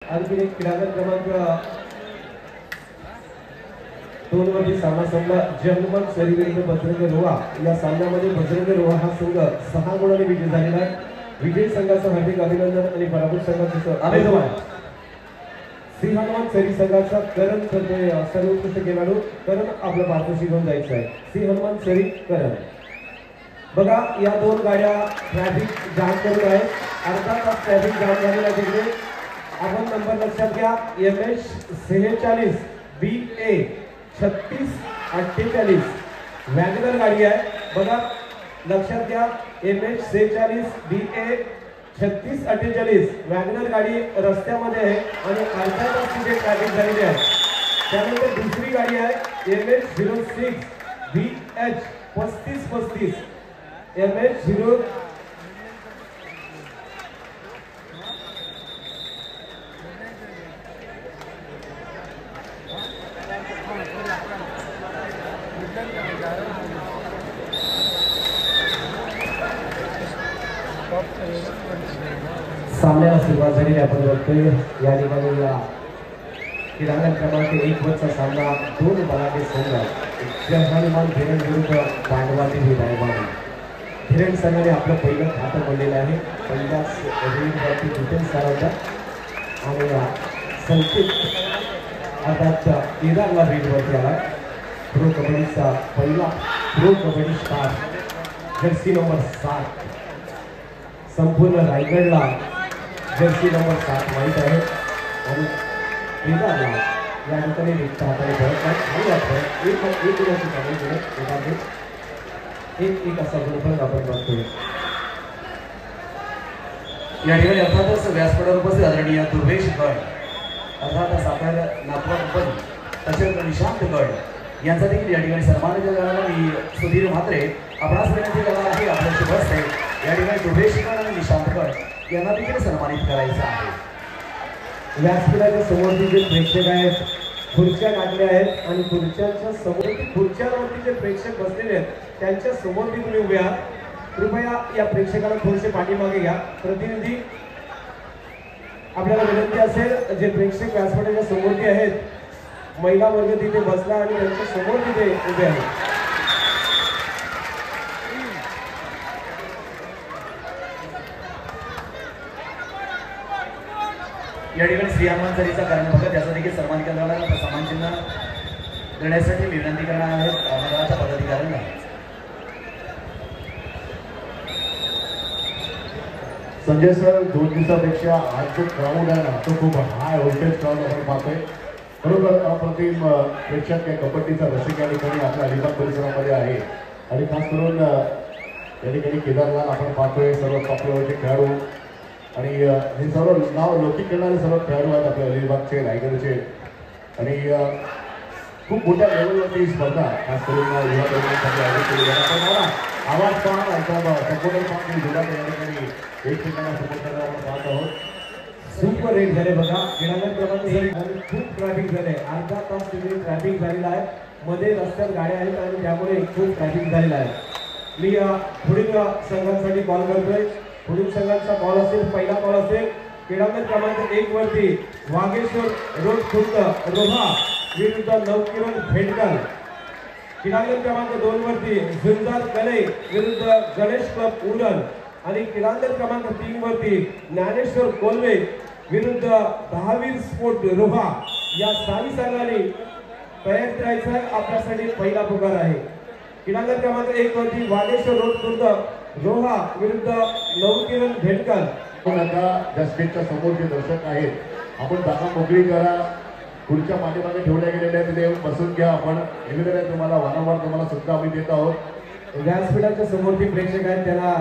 आणखी एक क्रीडागट क्रमांक 2 वरती सामना संपला. जगमग सरी विरुद्ध बजरंग रोहा. या सामन्यामध्ये बजरंग रोहा हा संघ 6 गुणांनी विजयी झालेला आहे. विजयी संघाचं हार्दिक अभिनंदन आणि पराभूत संघाचं अभिनंदन. श्री हनुमान सरी संघाचा करण करतोय सर्वोत्कृष्ट खेळाडू. करण आपल्या पाठोशी घेऊन जायचं आहे. श्री हनुमान सरी करण. बघा या दोन गाड्या ट्रॅफिक जाम करून आहेत. अर्धा तास ट्रॅफिक जाम झालेला तिकडे. आपण नंबर लक्षात घ्या. MS 46 BA 3648 वॅगनर गाडी आहे. बघा लक्षात घ्या. MS 46 BA 3648 वॅगनर गाडी रस्त्यामध्ये आहे आणि अर्धा तास तिथे ट्रॅफिक झालेली आहे. त्यानंतर दुसरी गाडी आहे MS 06 BH 3535 MS 0 सामन्याला सुरुवात झालेली आपण बघतोय. या ठिकाणी क्रीडांगण क्रमांक 1 वरचा सामना 2 बलाढ्य संघ हनुमान धीरण विरुद्ध पांडवाती विभागाने. धीरण संघाने आपलं पहिलं खातं पडलेलं आहे. पहिल्याच रीलवरती डिफेन्स होता आणि संकेत अर्थात केदारला रीलवरती आला. प्रो कबड्डीचा पहिला pro kabaddi star Jersey number 7. संपूर्ण रायगडला जर्सी नंबर 7 माहीत आहे आणि केदारला या ठिकाणी रिक्त हाताने भरत नाही. एक असा गुणफलक आपण बघतोय. या ठिकाणी अर्थातच व्यासपीठावर उपस्थित आदरणीय दुर्वेश गड अर्थातच आपल्या नागपूर तसेच निशांत गड यांचा देखील या ठिकाणी सन्मान केला जाणार. मी सुधीर म्हात्रे आपणास विनंती करणार आहे आपल्याशी बस आहे. या ठिकाणी दुर्वेश गड आणि निशांत गड यांना देखील सन्मानित करायचं आहे. व्यासपीठाच्या समोरची जे प्रेक्षक आहेत खुर्च्या टाकल्या आहेत आणि खुर्च्यांच्या समोर खुर्च्यांवरती जे प्रेक्षक बसलेले आहेत त्यांच्या समोर तुम्ही उभे आहात. कृपया या प्रेक्षकाला थोडेसे पाठीमागे घ्या. प्रतिनिधी आपल्याला विनंती असेल जे प्रेक्षक व्यासपीठाच्या समोरती आहेत महिला वर्ग तिथे बसला आणि त्यांच्या समोर तिथे उभे आहेत. या ठिकाणी श्री हनुमान सरीचा कारण बघा त्याचा देखील सन्मान केला जाणार. सन्मान चिन्ह देण्यासाठी विनंती करणार आहेत मंडळाच्या पदाधिकाऱ्यांना. संजय सर 2 दिवसापेक्षा आज जो क्राऊड आहे ना तो खूप हाय व्होल्टेज क्राऊड आपण पाहतोय. बरोबर अप्रतिम प्रेक्षक या कबड्डीचा रसिक या ठिकाणी आपल्या अलिबाग परिसरामध्ये आहे आणि खास करून या ठिकाणी केदारलाल आपण पाहतोय. सर्व टॉपलेवरचे खेळाडू आणि हे सर्व नाव लौकिक करणारे सर्व खेळाडू आहेत आपल्या अलिबागचे रायगडचे आणि खूप मोठ्या लेवलवरती स्पर्धा खास करून युवा तरुणांसाठी आयोजित केली जाते. आपण आवाज पाहणं ऐकणार सपोर्टर पाहून जिल्हा या ठिकाणी एकमेकांना सपोर्ट करायला आपण पाहत आहोत. सुपर रेट झाले बघा. क्रीडांगण क्रमांक खूप ट्रॅफिक झाले. अर्धा तास तिथे ट्रॅफिक झालेला आहे. मध्ये रस्त्यात गाड्या आहेत आणि त्यामुळे खूप ट्रॅफिक झालेला आहे. मी पुढील संघांसाठी कॉल करतोय. पुढील संघांचा कॉल असेल पहिला कॉल असेल क्रीडांगण क्रमांक 1 वरती वागेश्वर रोड खुर्द रोहा विरुद्ध नवकिरण भेटकर. क्रीडांगण क्रमांक 2 वरती झुंजार कले विरुद्ध गणेश क्लब उरण आणि क्रीडांगण क्रमांक 3 वरती ज्ञानेश्वर कोल्हे विरुद्ध दहावीर स्पोर्ट रोहा. या 6 संघांनी तयार करायचा आहे. आपल्यासाठी पहिला पुकार आहे. क्रीडांगण क्रमांक 1 वरती वागेश्वर रोड खुर्द रोहा विरुद्ध नवकिरण भेटकर. ज्या स्टेजच्या समोर जे दर्शक आहेत आपण जागा मोकळी करा. खुर्च्या पाठीमागे ठेवल्या गेलेल्या तिथे येऊन बसून घ्या. आपण निवेदन तुम्हाला वारंवार तुम्हाला सुद्धा आम्ही देत आहोत. व्यासपीठाच्या समोरची प्रेक्षक आहेत त्यांना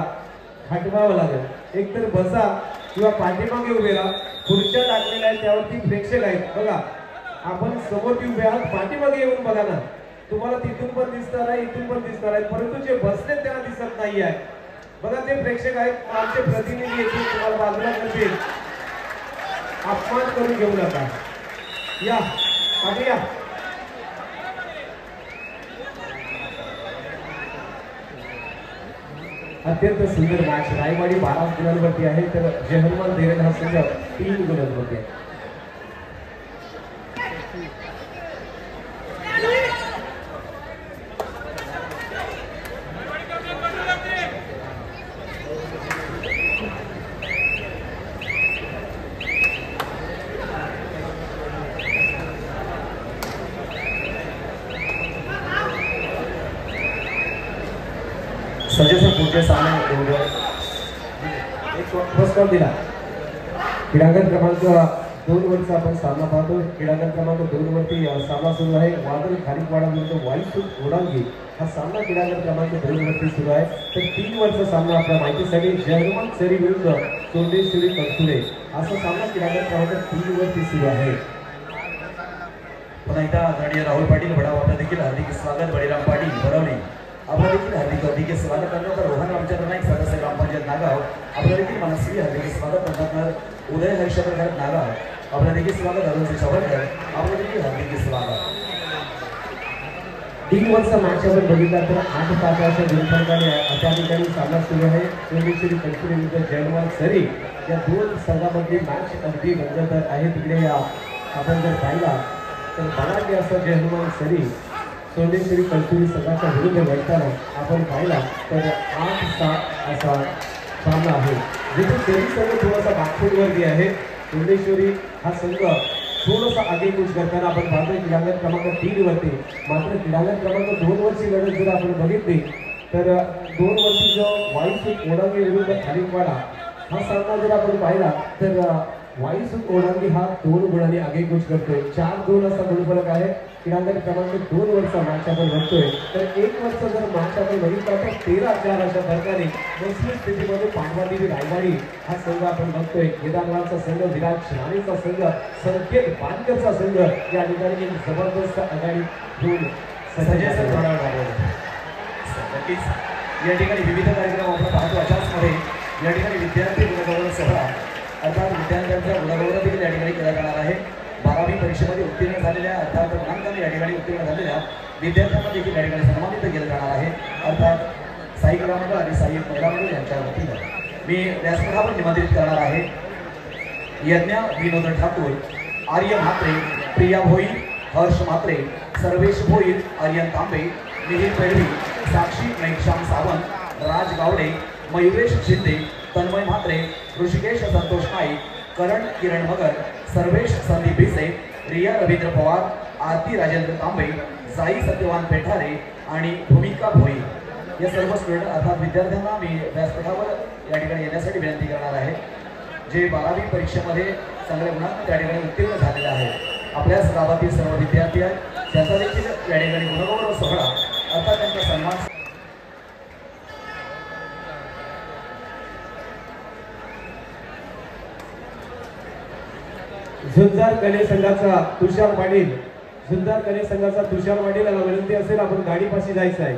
हटवावं लागेल. एकतर बसा किंवा पाठीमागे उभे राहा. खुर्च्या टाकलेल्या आहेत त्यावरती प्रेक्षक आहेत बघा. आपण समोरती उभे आहात पाठीमागे येऊन बघा ना. तुम्हाला तिथून पण दिसणार आहे इथून पण दिसणार आहे परंतु जे बसले त्यांना दिसत नाही आहे. बघा ते प्रेक्षक आहेत आमचे प्रतिनिधी येतील तुम्हाला बाजूला करतील. अपमान करून घेऊ नका. या पाठी या. अत्यंत सुंदर मॅच. रायवाडी 12 गुणांवरती आहे तर जय हनुमान धीरण हा संघ 3 गुणांवरती आहे. सजेशन पुढचे सामने एक पुरस्कार दिला. क्रीडांगण क्रमांक 2 वरचा आपण सामना पाहतो. क्रीडांगण क्रमांक 2 वरती सामना सुरू आहे. वादळ खारीकवाडा विरुद्ध वाईसूत ओढांगी हा सामना क्रीडांगण क्रमांक 2 वरती सुरू आहे. तर 3 वरचा सामना आपल्या माहितीसाठी जर्मन सरी विरुद्ध सोंडेश्वरी कस्तुरे असा सामना क्रीडांगण क्रमांक 3 वरती सुरू आहे. पुन्हा एकदा आदरणीय राहुल पाटील बडाव आपलं देखील हार्दिक स्वागत. बळीराम पाटील बरवली आपलं देखील हार्दिक स्वागत करण्यात. रोहन रामचंद्र नाईक सदस्य ग्रामपंचायत नागाव आपलं देखील मनस्वी हार्दिक स्वागत करण्यात. उदय हरिशंकर नागाव आपलं देखील स्वागत. अरुण चव्हाणकर आपलं देखील हार्दिक स्वागत. 3 वरचा मॅच आपण बघितला तर 8-5 अशा गुणफलकाने अशा ठिकाणी सामना सुरू आहे. सोमेश्वरी कस्तुरे विरुद्ध जर्मन सरी या 2 संघामधली मॅच अगदी रंगतदार आहे. तिकडे आपण जर पाहिला तर बलाढ्य असा जर्मन सरी सोमेश्वरी कस्तुरी संघाच्या विरुद्ध लढताना आपण पाहिला तर 8-7 असा सामना आहे. जिथे सरी संघ थोडासा बागफूटवरती आहे. सोमेश्वरी हा संघ थोडासा आगेकूच करताना आपण पाहतोय क्रीडांगण क्रमांक 3 वरती. मात्र क्रीडांगण क्रमांक 2 वरची लढत जर आपण बघितली तर 2 वरती जो वाईसूत ओढांगी विरुद्ध खारीकवाडा हा सामना जर आपण पाहिला तर वाईसूत ओढांगी हा 2 गुणांनी आगेकूच करतोय. 4-2 असा गुणफलक आहे. क्रीडांगण क्रमांक 2 वरचा मॅच आपण बघतोय. तर 1 वरचा जर मॅच आपण बघितला तर 13-4 अशा फरकाने मजबूत स्थितीमध्ये पांडवादेवी रायवाडी हा संघ आपण बघतोय. केदारनाथचा संघ, विराट शहाणेचा संघ, संकेत बांदकरचा संघ या ठिकाणी एक जबरदस्त आघाडी घेऊन नक्कीच या ठिकाणी विविध कार्यक्रम आपण पाहतो. अशाच मध्ये या ठिकाणी विद्यार्थी गुणगौरव सोहळा अर्थात विद्यार्थ्यांचा गुणगौरव देखील या ठिकाणी केला जाणार आहे. 12वी परीक्षेमध्ये उत्तीर्ण झालेल्या अर्थात गुणांकाने या ठिकाणी उत्तीर्ण झालेल्या विद्यार्थ्यांना देखील या ठिकाणी सन्मानित केलं जाणार आहे. अर्थात साई ग्रामगड आणि साई महिला मंडळ यांच्या वतीनं मी व्यासपीठावर निमंत्रित करणार आहे यज्ञ विनोद ठाकूर, आर्य म्हात्रे, प्रिया भोईर, हर्ष म्हात्रे, सर्वेश भोईर, आर्यन तांबे, मिहिर पैरवी, साक्षी मेघश्याम सावंत, राज गावडे, मयुरेश शिंदे, तन्मय म्हात्रे, ऋषिकेश संतोष नाईक, करण किरण मगर, सर्वेश संदीप भिसे, रिया रवींद्र पवार, आरती राजेंद्र तांबे, साई सत्यवान पेठारे आणि भूमिका भोईर या सर्व स्टुडंट अर्थात विद्यार्थ्यांना मी व्यासपीठावर या ठिकाणी येण्यासाठी विनंती करणार आहे. जे 12वी परीक्षेमध्ये चांगल्या गुणांनी त्या ठिकाणी उत्तीर्ण झालेले आहेत. आपल्याच गावातील सर्व विद्यार्थी आहेत त्यांचा देखील या ठिकाणी गुणगौरव सोहळा अर्थात त्यांचा सन्मान झुंजार कने संघाचा तुषार पाटील. झुंजार कने संघाचा तुषार पाटील याला विनंती असेल आपण गाडीपाशी जायचं आहे.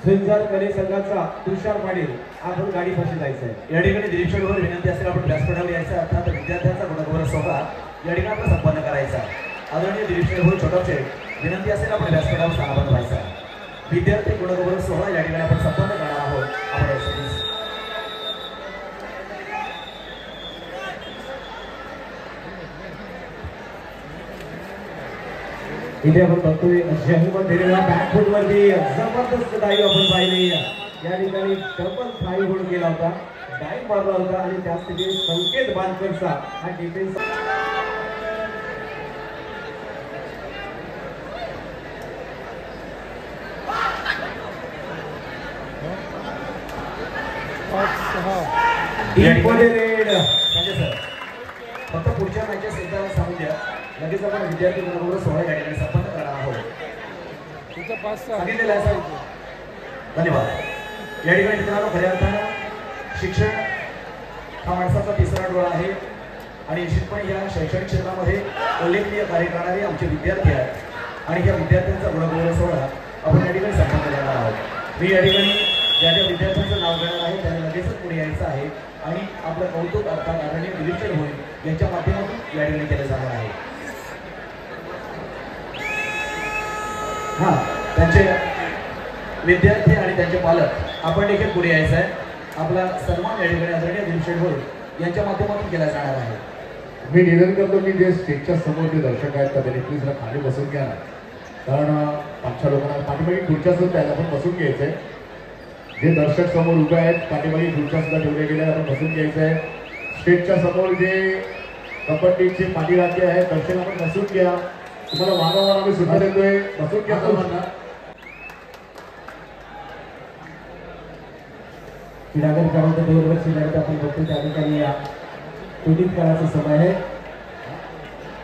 झुंजार कने संघाचा तुषार पाटील आपण गाडीपाशी जायचं आहे. या ठिकाणी दिलीपशेठवर विनंती असेल आपण व्यासपीठावर यायचं अर्थात विद्यार्थ्यांचा गुणगौरव सोहळा या ठिकाणी आपण संपन्न करायचा. आदरणीय दिलीपशेठ छोटपशे विनंती असेल आपण व्यासपीठावर स्थानापन्न व्हायचा. विद्यार्थी गुणगौरव सोहळा या ठिकाणी आपण संपन्न करणार आहोत. आपण इथे आपण बघतोय जहमत दिलेला बॅकफूट वरती जबरदस्त डाईव्ह आपण पाहिली. या ठिकाणी डबल फ्लाय होल्ड केला होता, डाईव्ह मारला होता आणि त्या स्थितीत संकेत बांदकरचा हा डिफेन्स रेड म्हणजे सर फक्त पुढच्या मॅचेस एकदा सांगून द्या. लगेच आपण विद्यार्थी गुणगौरव सोहळा या ठिकाणी संपन्न करणार आहोत. सांगितलेलं आहे सर. धन्यवाद. या ठिकाणी मित्रांनो खऱ्या अर्थानं शिक्षण हा माणसाचा तिसरा डोळा आहे आणि निश्चितपणे या शैक्षणिक क्षेत्रामध्ये उल्लेखनीय कार्य करणारे आमचे विद्यार्थी आहेत आणि या विद्यार्थ्यांचा गुणगौरव सोहळा आपण या ठिकाणी संपन्न करणार आहोत. मी या ठिकाणी ज्या ज्या विद्यार्थ्यांचं नाव घेणार आहे त्यांनी लगेचच पुढे यायचं आहे आणि आपलं कौतुक अर्थात आदरणीय दिलीपशेठ भोईर यांच्या माध्यमातून या ठिकाणी केलं जाणार आहे. हां, त्यांचे विद्यार्थी आणि त्यांचे पालक आपण देखील पुढे यायचं आहे. आपला सन्मान या ठिकाणी आदरणीय दिलीपशेठ भोईर यांच्या माध्यमातून केला जाणार आहे. मी निवेदन करतो की जे स्टेजच्या समोर जे दर्शक आहेत त्यांनी प्लीज खाली बसून घ्या ना, कारण 5-6 लोकांना पाठीमागे खुर्च्या सुद्धा आहेत आपण बसून घ्यायचं आहे. जे दर्शक समोर उभे आहेत पाठीमागे खुर्च्या सुद्धा ठेवले गेले आपण बसून घ्यायचं आहे. स्टेजच्या समोर जे कबड्डीचे पाठीराखे आहेत दर्शक आपण बसून घ्या. तुम्हाला वारंवार आम्ही सुद्धा देतोय बसून घ्या सर्वांना. क्रीडांगण क्रमांक 2 वर शिल्लक आपण बघतो त्या ठिकाणी या तुटीत करायचा समय आहे,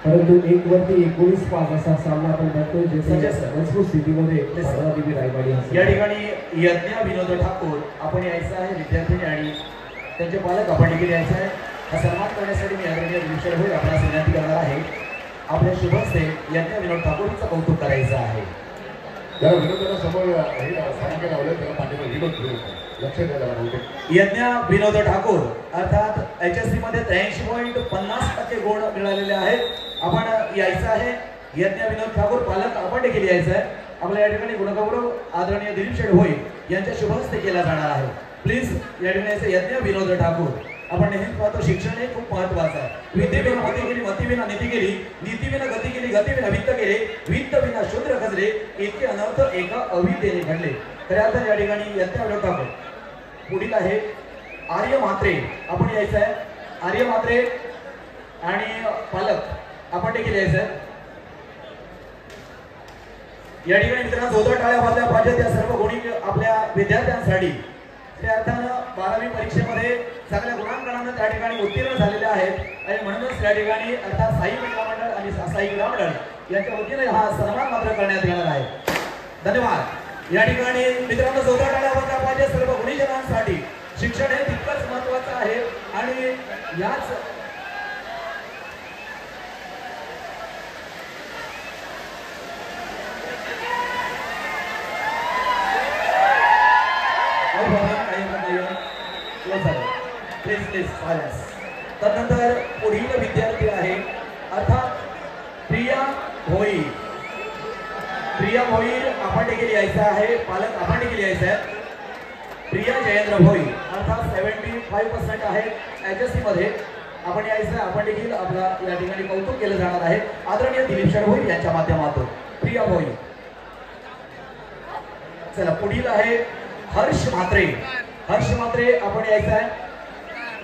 परंतु 1 वरती 19-5 असा सामना आपण बघतोय ज्याच्या मजबूत स्थितीमध्ये देवी रायवाडी या ठिकाणी यज्ञ विनोद ठाकूर आपण यायचं आहे विद्यार्थी आणि त्यांचे पालक आपण देखील यायचं आहे. हा सन्मान करण्यासाठी मी आदरणीय दिलीप होईल आपल्याला विनंती करणार आहे. आपल्या शुभ हस्ते यज्ञ विनोद ठाकूरचं कौतुक करायचं आहे. त्याला विनोदाला समोर हे सांगितलं लावलं त्याला पाठीवर विनोद लक्ष द्यायला. यज्ञ विनोद ठाकूर अर्थात HSC मध्ये 83.50% गुण मिळालेले आहेत. आपण यायचं आहे. यज्ञ विनोद ठाकूर पालक आपण देखील यायचं आहे. आपल्या या ठिकाणी गुणगौरव आदरणीय दिलीप शेठ होईल यांच्या शुभ हस्ते केला जाणार आहे. प्लीज या ठिकाणी यज्ञ विनोद ठाकूर. आपण नेहमी पाहतो शिक्षण हे खूप महत्त्वाचं आहे. विद्येविना मती केली, मतीविना नीती केली, नीतीविना गती केली, गतीविना वित्त केले, वित्त विना शूद्र खचले, इतके अनर्थ एका अविद्येने घडले. खऱ्या अर्थाने या ठिकाणी यज्ञ विनोद ठाकूर. पुढील आहे आर्य म्हात्रे. आपण यायचं आहे. आर्य म्हात्रे आणि पालक आपण देखील यायचं आहे. या ठिकाणी मित्रांनो जोरदार टाळ्या वाजल्या पाहिजेत या सर्व गुणी आपल्या विद्यार्थ्यांसाठी. त्या अर्थानं 12वी परीक्षेमध्ये सगळ्या गुणांकनानं त्या ठिकाणी उत्तीर्ण झालेले आहेत आणि म्हणूनच त्या ठिकाणी अर्थात साई क्रीडा मंडळ आणि साई क्रीडा मंडळ यांच्या वतीने हा सन्मान मात्र करण्यात येणार आहे. धन्यवाद. या ठिकाणी मित्रांनो जोरदार टाळ्या वाजल्या पाहिजे सर्व गुणीजनांसाठी. शिक्षण हे तितकंच महत्त्वाचं आहे आणि याच तदनंतर पुढील विद्यार्थी आहे अर्थात प्रिया भोईर. प्रिया भोईर आपण देखील यायचं आहे. पालक आपण देखील यायचं आहे. प्रिया जयेंद्र भोईर अर्थात 75% आहे HSC मध्ये. आपण यायचं आहे. आपण देखील आपला या ठिकाणी कौतुक केलं जाणार आहे आदरणीय दिलीप शेठ भोईर यांच्या माध्यमातून. प्रिया भोईर. चला पुढील आहे हर्ष म्हात्रे. हर्ष म्हात्रे आपण यायचं आहे.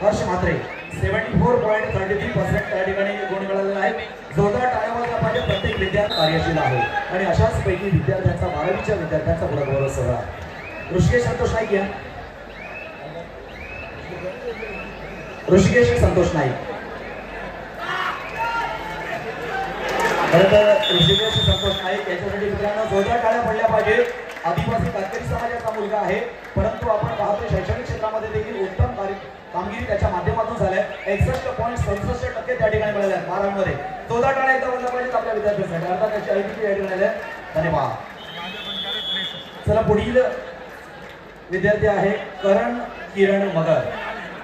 हर्ष म्हात्रे 74.33% त्या ठिकाणी गुण मिळालेला आहे. जोरदार टाळ्या वाजल्या पाहिजे. प्रत्येक विद्यार्थी कार्यशील आहे आणि अशाच पैकी विद्यार्थ्यांचा 12वीच्या विद्यार्थ्यांचा गुणगौरव सोहळा. ऋषिकेश संतोष नाईक या. ऋषिकेश संतोष नाईक. खरं तर ऋषिकेश संतोष नाईक याच्यासाठी मित्रांनो जोरदार टाळ्या पडल्या पाहिजे. आदिवासी कातकरी समाजाचा मुलगा आहे परंतु आपण पाहतो शैक्षणिक क्षेत्रामध्ये देखील उत्तम कामगिरी त्याच्या माध्यमातून झाल्या. 61.67% त्या ठिकाणी मिळाल्या 12वी मध्ये. जोरदार टाळ्या एकदा वाजल्या पाहिजेत आपल्या विद्यार्थ्यांसाठी. अर्थात त्याची ऐकली या ठिकाणी. धन्यवाद. चला पुढील विद्यार्थी आहे करण किरण मगर.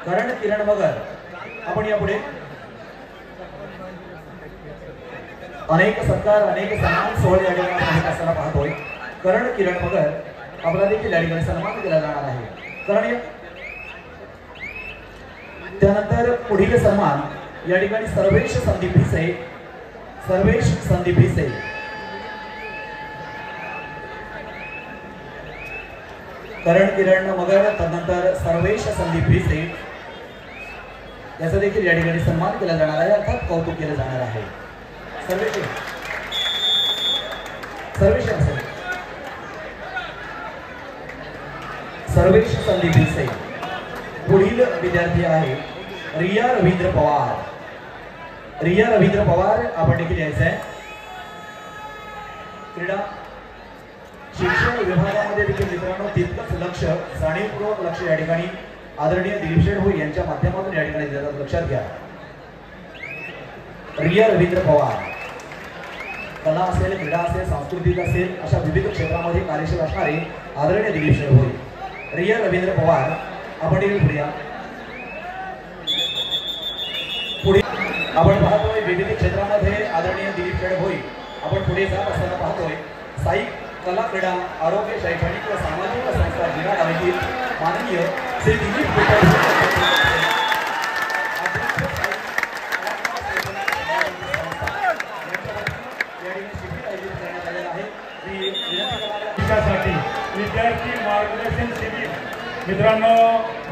करण किरण मगर आपण यापुढे. अनेक सत्कार अनेक सन्मान सोहळे या ठिकाणी असताना पाहतोय. करण किरण मगर आपला देखील या ठिकाणी सन्मान केला जाणार आहे. करण त्यानंतर पुढील सन्मान या ठिकाणी सर्वेश संदीप भिसे. सर्वेश संदीप भिसे. करण किरण मगर तदनंतर सर्वेश संदीप भिसे याचा देखील या ठिकाणी सन्मान केला जाणार आहे अर्थात कौतुक केलं जाणार आहे. सर्वेश सर्वेश सर्वेश संदीप भिसे. पुढील विद्यार्थी आहे रिया रवींद्र पवार. रिया रवींद्र पवार आपण देखील यायचं आहे. क्रीडा शिक्षण विभागामध्ये देखील मित्रांनो तितकंच लक्ष जाणीवपूर्वक लक्ष या ठिकाणी आदरणीय दिलीप शेठ होईल यांच्या माध्यमातून या ठिकाणी दिलं जातं. लक्षात घ्या. रिया रवींद्र पवार कला असेल क्रीडा असेल सांस्कृतिक असेल अशा विविध क्षेत्रामध्ये कार्यशील असणारे आदरणीय दिलीप शेठ होईल. रिया रवींद्र पवार आपण देखील पुढे. पुढे आपण पाहतोय विविध क्षेत्रामध्ये आदरणीय दिलीप शेठ होईल आपण पुढे जात असताना पाहतोय. साई कला क्रीडा आरोग्य शैक्षणिक व सामाजिक संस्था जिल्हा आयोजित माननीय श्री दिलीप विद्यार्थी मार्गदर्शन शिबिर. मित्रांनो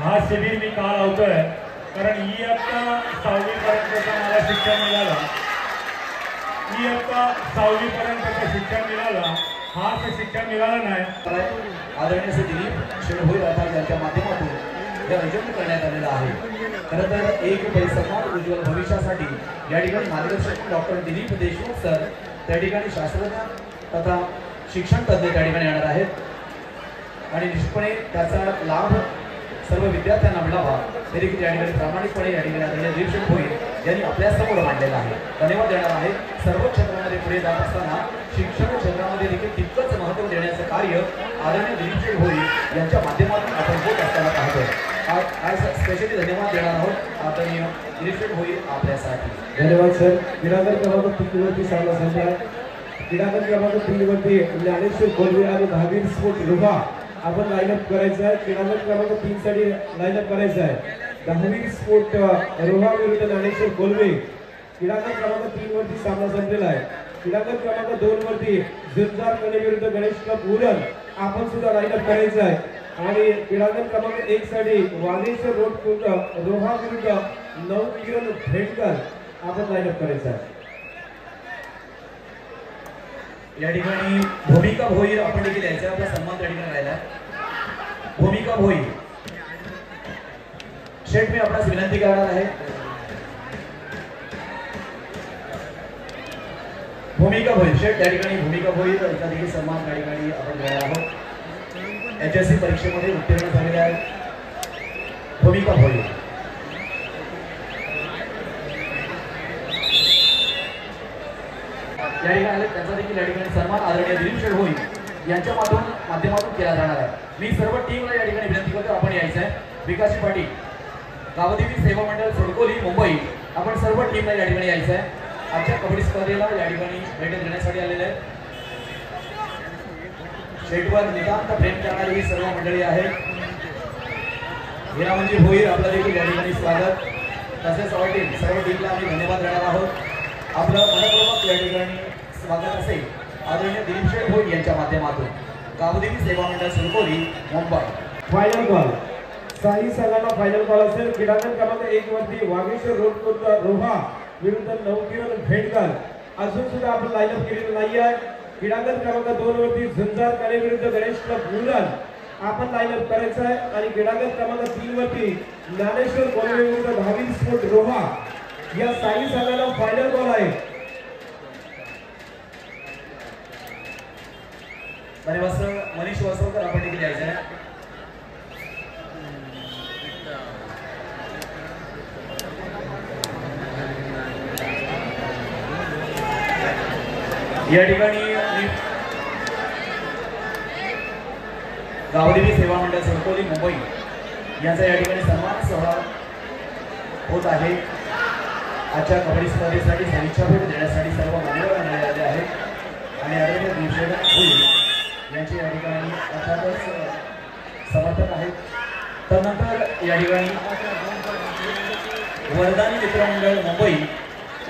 हा शिबिर मी का लावतोय कारण इयत्ता 6वी पर्यंतचं मला शिक्षण मिळालं. इयत्ता 6वी पर्यंतचं शिक्षण मिळालं. हा शिक्षण मिळालं नाही. आदरणीय श्री दिलीप शेठ होईल यांच्या माध्यमातून हे आयोजन करण्यात आलेलं आहे. खरं तर एक परिसंवाद उज्ज्वल भविष्यासाठी या ठिकाणी मार्गदर्शक डॉक्टर दिलीप देशमुख सर त्या ठिकाणी शास्त्रज्ञ तथा शिक्षण तज्ज्ञ त्या ठिकाणी येणार आहेत आणि निश्चितपणे त्याचा लाभ सर्व विद्यार्थ्यांना मिळावा तरी या ठिकाणी प्रामाणिकपणे या ठिकाणी आदरणीय दिलीप शेठ भोईर यांनी आपल्यासमोर मांडलेला आहे. धन्यवाद देणार आहे. सर्व क्षेत्रामध्ये पुढे जात असताना शिक्षण क्षेत्रामध्ये देखील तितकंच महत्त्व देण्याचं कार्य आदरणीय दिलीप शेठ भोईर यांच्या माध्यमातून आपण होत असताना पाहतोय. आज स्पेशली धन्यवाद देणार आहोत आदरणीय दिलीप शेठ भोईर आपल्यासाठी. धन्यवाद सर. क्रीडांगण क्रमांक 3 वरती सामना संपला. क्रीडांगण क्रमांक 3 वरती ज्ञानेश्वर कोल्हे आणि महावीर स्पोर्ट लोहा आपण लाईनअप करायचं आहे. क्रीडांगण क्रमांक 3 साठी लाईनअप करायचं आहे. महावीर स्पोर्ट रोहा विरुद्ध ज्ञानेश्वर कोल्हे. क्रीडांगण क्रमांक 3 वरती सामना संपलेला आहे. क्रीडांगण क्रमांक 2 वरती झुंजार कणे विरुद्ध गणेश क्लब उरण आपण सुद्धा लाईनअप करायचं आहे. आणि क्रीडांगण क्रमांक 1 साठी वागेश्वर रोड रोहा विरुद्ध नवकिरण भेटकर आपण लाईनअप करायचं आहे. या ठिकाणी भूमिका भोईर आपण देखील यायचा आपला सन्मान त्या ठिकाणी राहिला. भूमिका भोईर शेठ मी आपणास विनंती करणार आहे. भूमिका भोईर शेठ त्या ठिकाणी भूमिका भोईर यांचा देखील सन्मान त्या ठिकाणी आपण घेणार आहोत. HSC परीक्षेमध्ये उत्तीर्ण झालेले आहेत भूमिका भोईर. या ठिकाणी त्यांचा देखील या ठिकाणी सन्मान आदरणीय दिलीप शेठ भोईर यांच्या माध्यमातून केला जाणार आहे. मी सर्व टीमला या ठिकाणी विनंती करतो आपण यायचं आहे. विकास पाटील गावदेवी सेवा मंडळ सोडकोली मुंबई आपण सर्व टीमला या ठिकाणी यायचं आहे. आजच्या कबड्डी स्पर्धेला या ठिकाणी भेट देण्यासाठी आलेले आहे. शेटवर नितांत प्रेम करणारी ही सर्व मंडळी आहेत. हिरामंजी भोईर आपलं देखील या ठिकाणी स्वागत. तसेच सर्व टीमला आम्ही धन्यवाद देणार आहोत. आपलं मनपूर्वक या ठिकाणी स्वागत असेल आदरणीय दिलीप शेठ भोईर यांच्या माध्यमातून गावदेवी सेवा मंडळ सोडकोली मुंबई. फायनल कॉल साई संघाला फायनल कॉल असेल. क्रीडांगण क्रमांक 1 वरती वागेश्वर रोड रोहा विरुद्ध नवकिरण भेटकर अजून सुद्धा आपण लाईनअप केलेलं नाही आहे. क्रीडांगण क्रमांक 2 वरती झुंजार कणे विरुद्ध गणेश क्लब उरण आपण लाईनअप करायचं आहे. आणि क्रीडांगण क्रमांक 3 वरती ज्ञानेश्वर कोल्हे विरुद्ध महावीर स्पोर्ट रोहा या साई संघाला फायनल कॉल आहे. मनीष वसवकर आपण देखील यायचं आहे. या ठिकाणी गावदेवी सेवा मंडळ सोडकोली मुंबई यांचा या ठिकाणी सन्मान सोहळा होत आहे. आजच्या कबड्डी स्पर्धेसाठी सदिच्छा भेट देण्यासाठी सर्व मान्यवर मिळालेले आहेत आणि आदरणीय दिलीप शेठ भोईर यांचे या ठिकाणी अर्थातच समर्थक आहेत. त्यानंतर या ठिकाणी वरदानी मित्रमंडळ मुंबई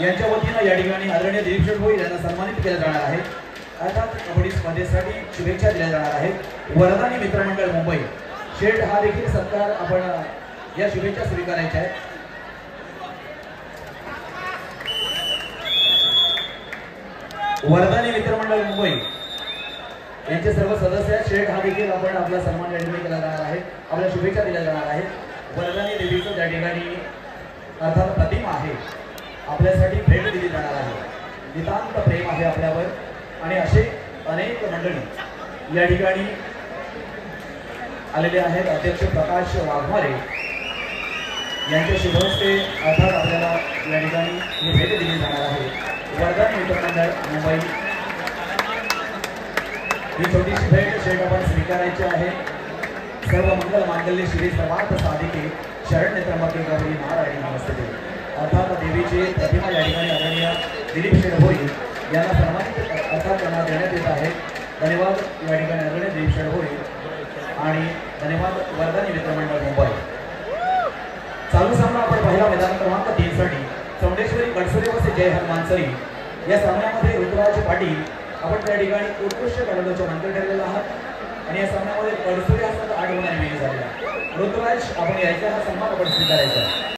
यांच्या वतीनं या ठिकाणी आदरणीय दिलीप शेठ भोईर यांना सन्मानित केलं जाणार आहे. अर्थात कबड्डी स्पर्धेसाठी शुभेच्छा दिल्या जाणार आहेत. वरदानी मित्रमंडळ मुंबई शेठ हा देखील सत्कार आपण या शुभेच्छा स्वीकारायच्या आहेत. वरदानी मित्रमंडळ मुंबई यांचे सर्व सदस्य शेठ हा देखील आपण आपला सन्मान या ठिकाणी केला जाणार आहे. आपल्या शुभेच्छा दिल्या जाणार आहेत. वरदानी देवीचं त्या ठिकाणी अर्थात प्रतिमा आहे. आपल्यासाठी भेट दिली जाणार आहे. नितांत प्रेम आहे आपल्यावर आणि असे अनेक मंडळी या ठिकाणी आलेले आहेत. अध्यक्ष प्रकाश वाघमारे यांच्या शुभहस्ते अर्थात आपल्याला या ठिकाणी ही भेट दिली जाणार आहे. वरदानी मित्रमंडळ मुंबई ही छोटीशी भेट शेठ आपण स्वीकारायची आहे. सर्व मंगल मांगल्य श्री सर्वार्थ साधिके शरण्य त्र्यंबके गौरी नारायणी नमस्ते. अर्थात देवीची प्रतिमा या ठिकाणी आदरणीय दिलीप शेठ भोईर यांना सन्मानित अर्थात त्यांना देण्यात येत आहे. धन्यवाद या ठिकाणी आदरणीय दिलीप शेठ भोईर आणि धन्यवाद वरदानी मित्रमंडळ मुंबई. चालू सामना आपण पहिला मैदान क्रमांक 3 साठी चौंडेश्वरी गडसुरे वसे जय हनुमान सरी या सामन्यामध्ये ऋतुराज पाटील आपण त्या ठिकाणी उत्कृष्ट खेळाडूच्या मानकरी ठरलेला आहात आणि या सामन्यामध्ये गडसुरे हा 8 गुणांनी विजयी झालेला. ऋतुराज आपण यायचा हा सन्मान आपण स्वीकारायचा.